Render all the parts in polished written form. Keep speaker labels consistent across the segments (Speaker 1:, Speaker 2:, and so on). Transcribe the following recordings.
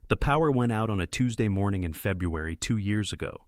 Speaker 1: The power went out on a Tuesday morning in February 2 years ago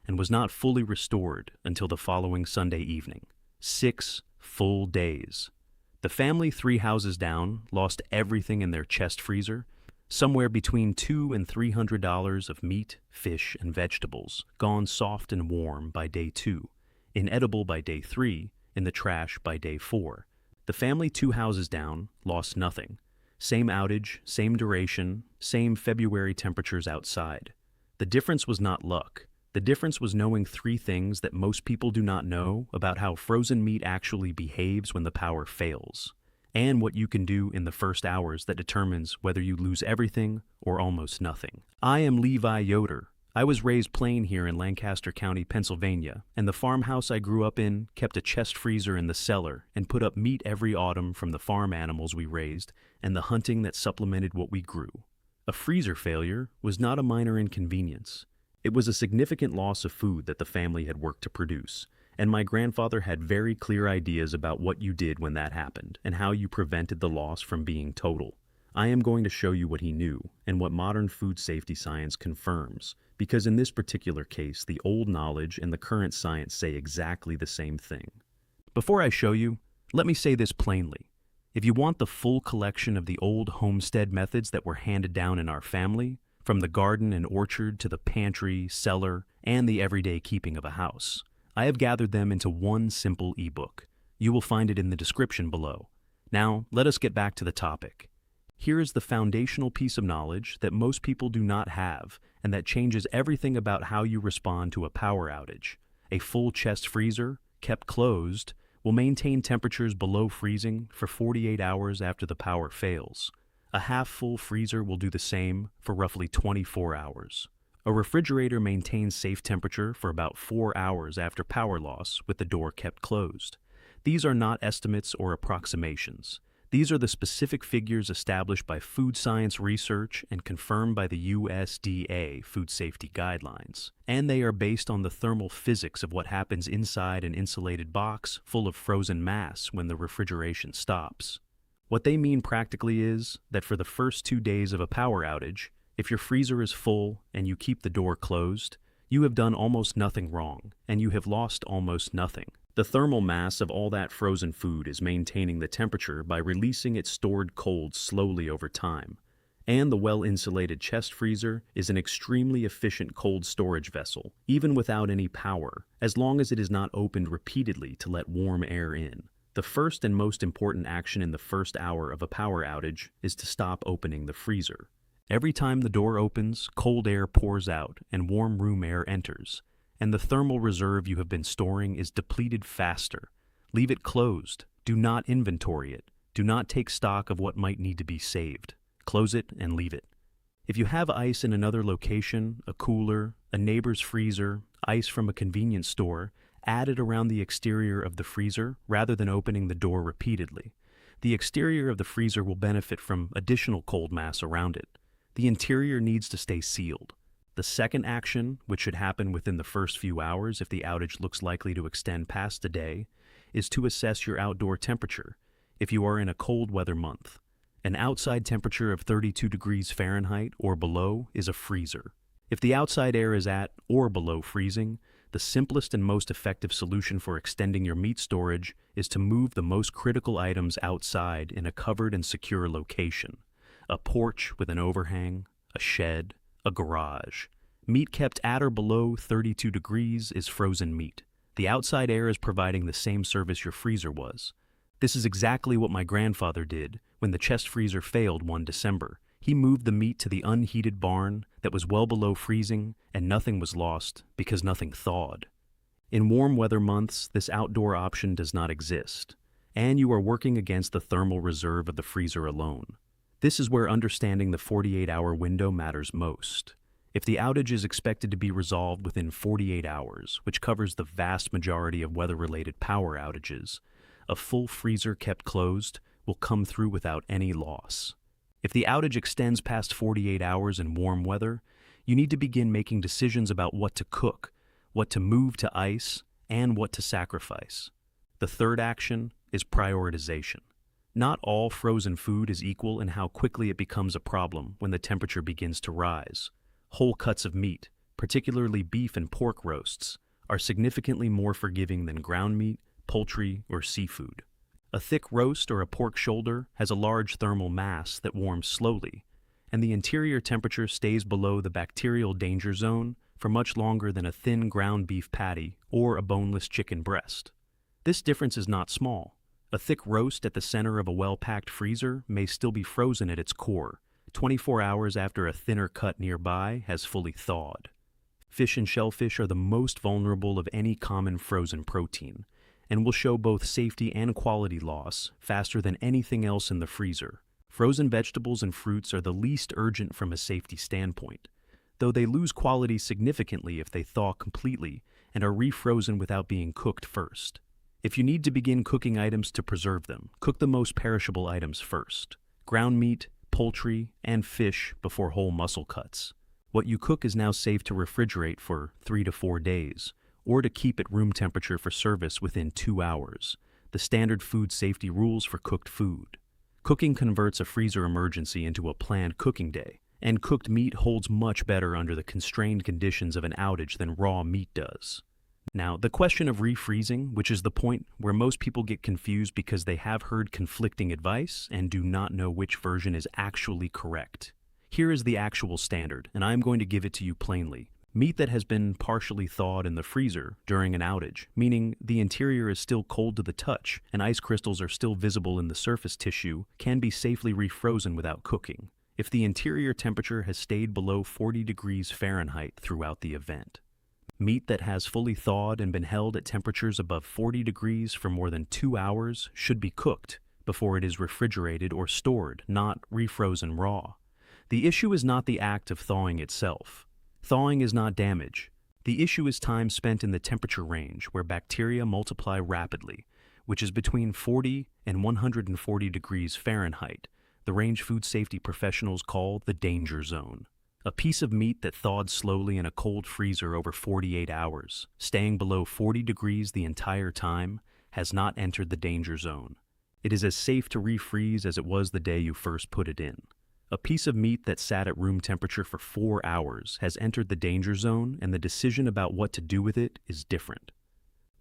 Speaker 1: and was not fully restored until the following Sunday evening. 6 full days. The family 3 houses down lost everything in their chest freezer, somewhere between $200 and $300 of meat, fish, and vegetables, gone soft and warm by day 2, inedible by day 3, in the trash by day 4. The family 2 houses down lost nothing. Same outage, same duration, same February temperatures outside. The difference was not luck. The difference was knowing 3 things that most people do not know about how frozen meat actually behaves when the power fails, and what you can do in the first hours that determines whether you lose everything or almost nothing. I am Levi Yoder. I was raised plain here in Lancaster County, Pennsylvania, and the farmhouse I grew up in kept a chest freezer in the cellar and put up meat every autumn from the farm animals we raised and the hunting that supplemented what we grew. A freezer failure was not a minor inconvenience. It was a significant loss of food that the family had worked to produce, and my grandfather had very clear ideas about what you did when that happened and how you prevented the loss from being total. I am going to show you what he knew and what modern food safety science confirms, because in this particular case, the old knowledge and the current science say exactly the same thing. Before I show you, let me say this plainly. If you want the full collection of the old homestead methods that were handed down in our family, from the garden and orchard to the pantry, cellar, and the everyday keeping of a house, I have gathered them into one simple ebook. You will find it in the description below. Now, let us get back to the topic. Here is the foundational piece of knowledge that most people do not have and that changes everything about how you respond to a power outage. A full chest freezer, kept closed, will maintain temperatures below freezing for 48 hours after the power fails. A half-full freezer will do the same for roughly 24 hours. A refrigerator maintains safe temperature for about 4 hours after power loss with the door kept closed. These are not estimates or approximations. These are the specific figures established by food science research and confirmed by the USDA food safety guidelines. And they are based on the thermal physics of what happens inside an insulated box full of frozen mass when the refrigeration stops. What they mean practically is that for the first 2 days of a power outage, if your freezer is full and you keep the door closed, you have done almost nothing wrong, and you have lost almost nothing. The thermal mass of all that frozen food is maintaining the temperature by releasing its stored cold slowly over time. And the well-insulated chest freezer is an extremely efficient cold storage vessel, even without any power, as long as it is not opened repeatedly to let warm air in. The first and most important action in the first hour of a power outage is to stop opening the freezer. Every time the door opens, cold air pours out and warm room air enters, and the thermal reserve you have been storing is depleted faster. Leave it closed. Do not inventory it. Do not take stock of what might need to be saved. Close it and leave it. If you have ice in another location, a cooler, a neighbor's freezer, ice from a convenience store, add it around the exterior of the freezer rather than opening the door repeatedly. The exterior of the freezer will benefit from additional cold mass around it. The interior needs to stay sealed. The second action, which should happen within the first few hours if the outage looks likely to extend past the day, is to assess your outdoor temperature if you are in a cold weather month. An outside temperature of 32 degrees Fahrenheit or below is a freezer. If the outside air is at or below freezing, the simplest and most effective solution for extending your meat storage is to move the most critical items outside in a covered and secure location. A porch with an overhang, a shed, a garage. Meat kept at or below 32 degrees is frozen meat. The outside air is providing the same service your freezer was. This is exactly what my grandfather did when the chest freezer failed one December. He moved the meat to the unheated barn that was well below freezing, and nothing was lost because nothing thawed. In warm weather months, this outdoor option does not exist, and you are working against the thermal reserve of the freezer alone. This is where understanding the 48-hour window matters most. If the outage is expected to be resolved within 48 hours, which covers the vast majority of weather-related power outages, a full freezer kept closed will come through without any loss. If the outage extends past 48 hours in warm weather, you need to begin making decisions about what to cook, what to move to ice, and what to sacrifice. The third action is prioritization. Not all frozen food is equal in how quickly it becomes a problem when the temperature begins to rise. Whole cuts of meat, particularly beef and pork roasts, are significantly more forgiving than ground meat, poultry, or seafood. A thick roast or a pork shoulder has a large thermal mass that warms slowly, and the interior temperature stays below the bacterial danger zone for much longer than a thin ground beef patty or a boneless chicken breast. This difference is not small. A thick roast at the center of a well-packed freezer may still be frozen at its core, 24 hours after a thinner cut nearby has fully thawed. Fish and shellfish are the most vulnerable of any common frozen protein, and will show both safety and quality loss faster than anything else in the freezer. Frozen vegetables and fruits are the least urgent from a safety standpoint, though they lose quality significantly if they thaw completely and are refrozen without being cooked first. If you need to begin cooking items to preserve them, cook the most perishable items first. Ground meat, poultry, and fish before whole muscle cuts. What you cook is now safe to refrigerate for 3 to 4 days, or to keep at room temperature for service within 2 hours, the standard food safety rules for cooked food. Cooking converts a freezer emergency into a planned cooking day, and cooked meat holds much better under the constrained conditions of an outage than raw meat does. Now, the question of refreezing, which is the point where most people get confused because they have heard conflicting advice and do not know which version is actually correct. Here is the actual standard, and I am going to give it to you plainly. Meat that has been partially thawed in the freezer during an outage, meaning the interior is still cold to the touch and ice crystals are still visible in the surface tissue, can be safely refrozen without cooking, if the interior temperature has stayed below 40 degrees Fahrenheit throughout the event. Meat that has fully thawed and been held at temperatures above 40 degrees for more than 2 hours should be cooked before it is refrigerated or stored, not refrozen raw. The issue is not the act of thawing itself. Thawing is not damage. The issue is time spent in the temperature range where bacteria multiply rapidly, which is between 40 and 140 degrees Fahrenheit, the range food safety professionals call the danger zone. A piece of meat that thawed slowly in a cold freezer over 48 hours, staying below 40 degrees the entire time, has not entered the danger zone. It is as safe to refreeze as it was the day you first put it in. A piece of meat that sat at room temperature for 4 hours has entered the danger zone, and the decision about what to do with it is different.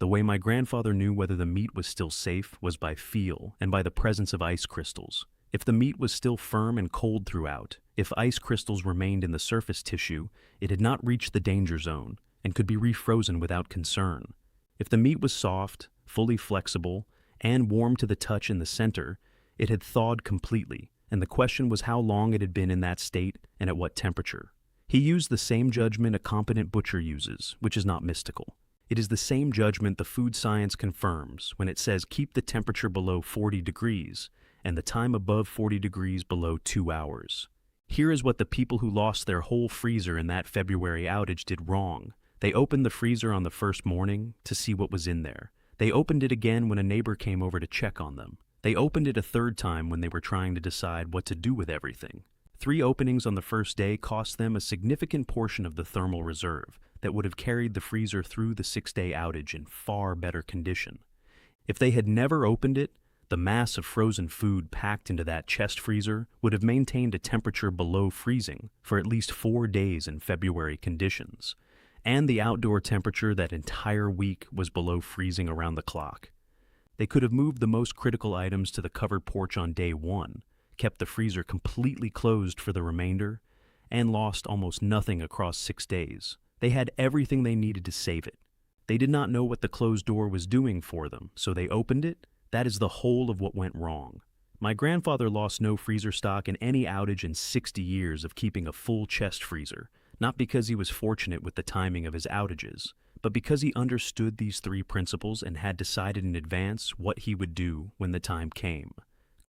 Speaker 1: The way my grandfather knew whether the meat was still safe was by feel and by the presence of ice crystals. If the meat was still firm and cold throughout, if ice crystals remained in the surface tissue, it had not reached the danger zone and could be refrozen without concern. If the meat was soft, fully flexible, and warm to the touch in the center, it had thawed completely, and the question was how long it had been in that state and at what temperature. He used the same judgment a competent butcher uses, which is not mystical. It is the same judgment the food science confirms when it says keep the temperature below 40 degrees and the time above 40 degrees below 2 hours. Here is what the people who lost their whole freezer in that February outage did wrong. They opened the freezer on the first morning to see what was in there. They opened it again when a neighbor came over to check on them. They opened it a third time when they were trying to decide what to do with everything. 3 openings on the first day cost them a significant portion of the thermal reserve that would have carried the freezer through the 6-day outage in far better condition. If they had never opened it, the mass of frozen food packed into that chest freezer would have maintained a temperature below freezing for at least 4 days in February conditions, and the outdoor temperature that entire week was below freezing around the clock. They could have moved the most critical items to the covered porch on day 1, kept the freezer completely closed for the remainder, and lost almost nothing across 6 days. They had everything they needed to save it. They did not know what the closed door was doing for them, so they opened it. That is the whole of what went wrong. My grandfather lost no freezer stock in any outage in 60 years of keeping a full chest freezer, not because he was fortunate with the timing of his outages, but because he understood these 3 principles and had decided in advance what he would do when the time came.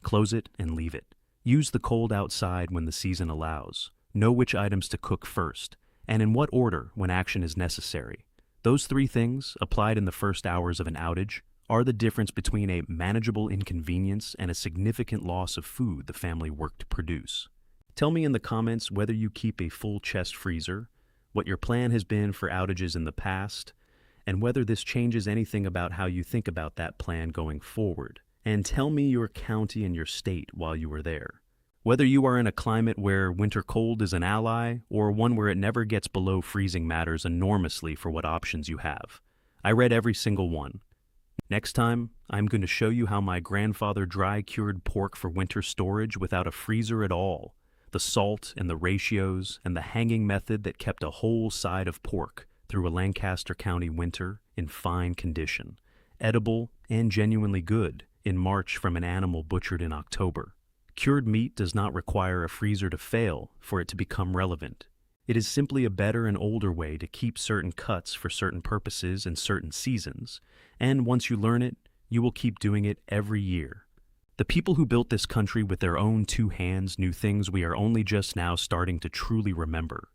Speaker 1: Close it and leave it. Use the cold outside when the season allows. Know which items to cook first, and in what order when action is necessary. Those 3 things, applied in the first hours of an outage, are the difference between a manageable inconvenience and a significant loss of food the family worked to produce. Tell me in the comments whether you keep a full chest freezer, what your plan has been for outages in the past, and whether this changes anything about how you think about that plan going forward. And tell me your county and your state while you were there. Whether you are in a climate where winter cold is an ally, or one where it never gets below freezing matters enormously for what options you have. I read every single one. Next time, I'm going to show you how my grandfather dry-cured pork for winter storage without a freezer at all, the salt and the ratios and the hanging method that kept a whole side of pork through a Lancaster County winter in fine condition, edible and genuinely good in March from an animal butchered in October. Cured meat does not require a freezer to fail for it to become relevant. It is simply a better and older way to keep certain cuts for certain purposes in certain seasons, and once you learn it, you will keep doing it every year. The people who built this country with their own two hands knew things we are only just now starting to truly remember.